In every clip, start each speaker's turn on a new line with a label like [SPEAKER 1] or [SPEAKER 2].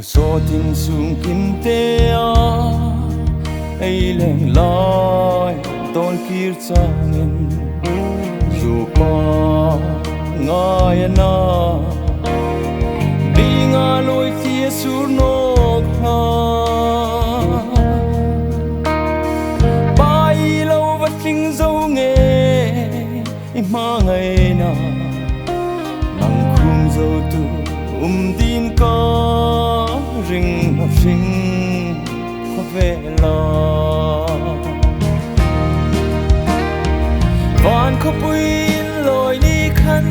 [SPEAKER 1] so tin sung kim te a ei leng lai don kir changin zu pa ngai na dinga loi thia sur nok ha bai lo va thing zo nge i ma ngai na nang khum zo tu din ka ring kho ve la van kho pui loi ni khan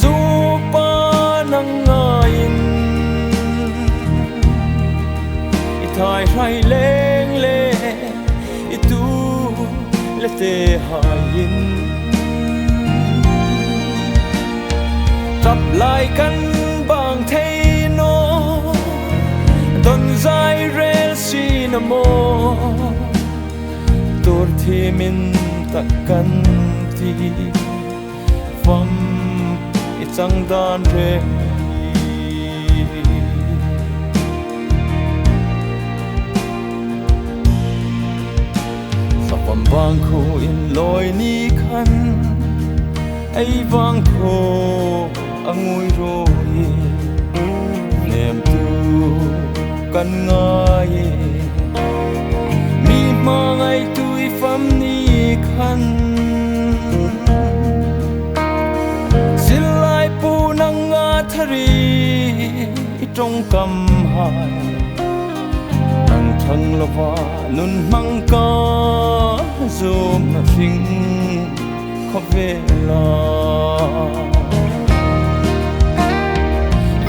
[SPEAKER 1] zu pa nang ngain i thai hai leng le i tu le te hain tập lại căn bằng thấy nó don dài rel xin mo tôi thì mình ta cần thì phẩm chẳng đan rê sa phẩm vang khô in lối ni khăn ai vang khô angui rồi niềm tu căn ngài mi mang ai tui phẩm ni khăn xin lại pu nang ngã thari trong cầm hai nang thăng lova nun mang ca zoom phình khó về la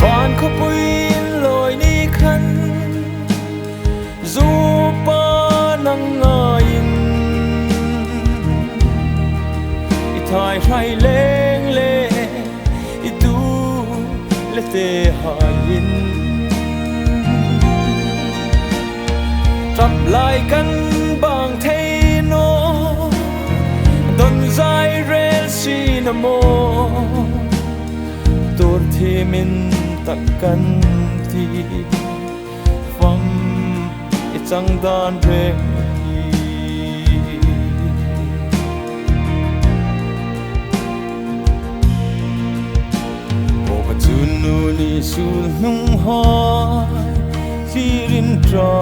[SPEAKER 1] van kho pui loi ni khan zu pa nang ngain i thai hai leng le i tu le te hain tập lại căn bằng thấy nó don dài rel xin mo tôi thì mình takkan ti phẩm chẳng đan rê bộ vật chun nu ni sul nung hai khi rin tra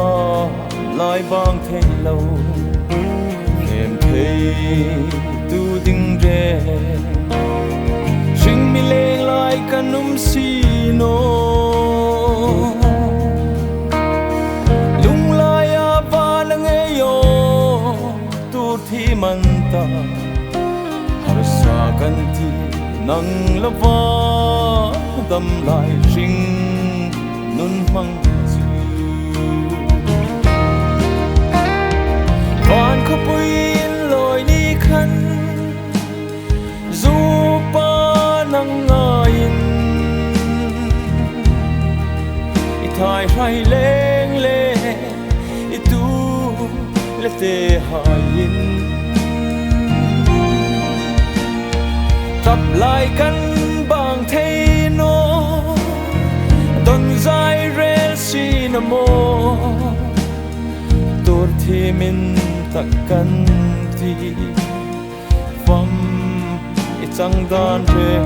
[SPEAKER 1] lại bang thay lâu niềm thấy tu ding rê sinh mi lên lại kanum si no lung la ya va lang e yo tu thi man ta har sa kan ti nang la va dam lai ring nun mang chu van kho pui loi ni khan zu pa nang ngain thai hai leng le i tu le te hain tập lại căn bằng thấy nó don dài rel xin mo tôi thì mình takkan ti phẩm chẳng đan rê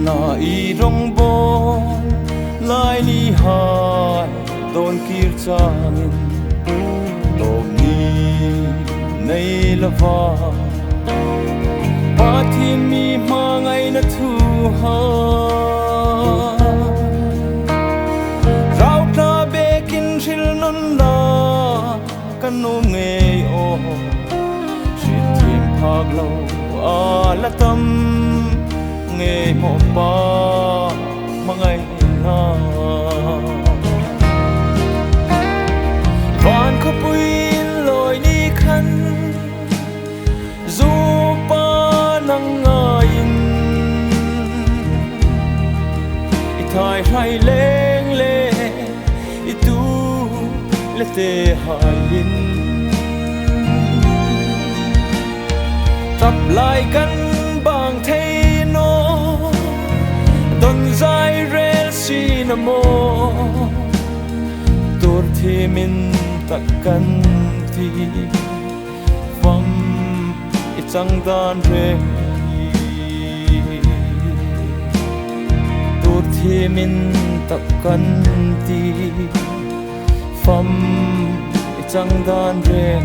[SPEAKER 1] na i rong bon lai ni hai don kir changin dom ni nei lava pathin mi ma ngai na thu ha rau ta bekin shil non la kanom nge o shit tim phag lo a la tam nghe một ba mà ngày na van ko puin loi ni khan zu pa nang ngain i thai hai leng le i tu le te hain tập lại căn bằng thế nó don dài rel si namo tur thi min takkan thi vam i chang dan re tur thi min takkan thi vam i chang dan re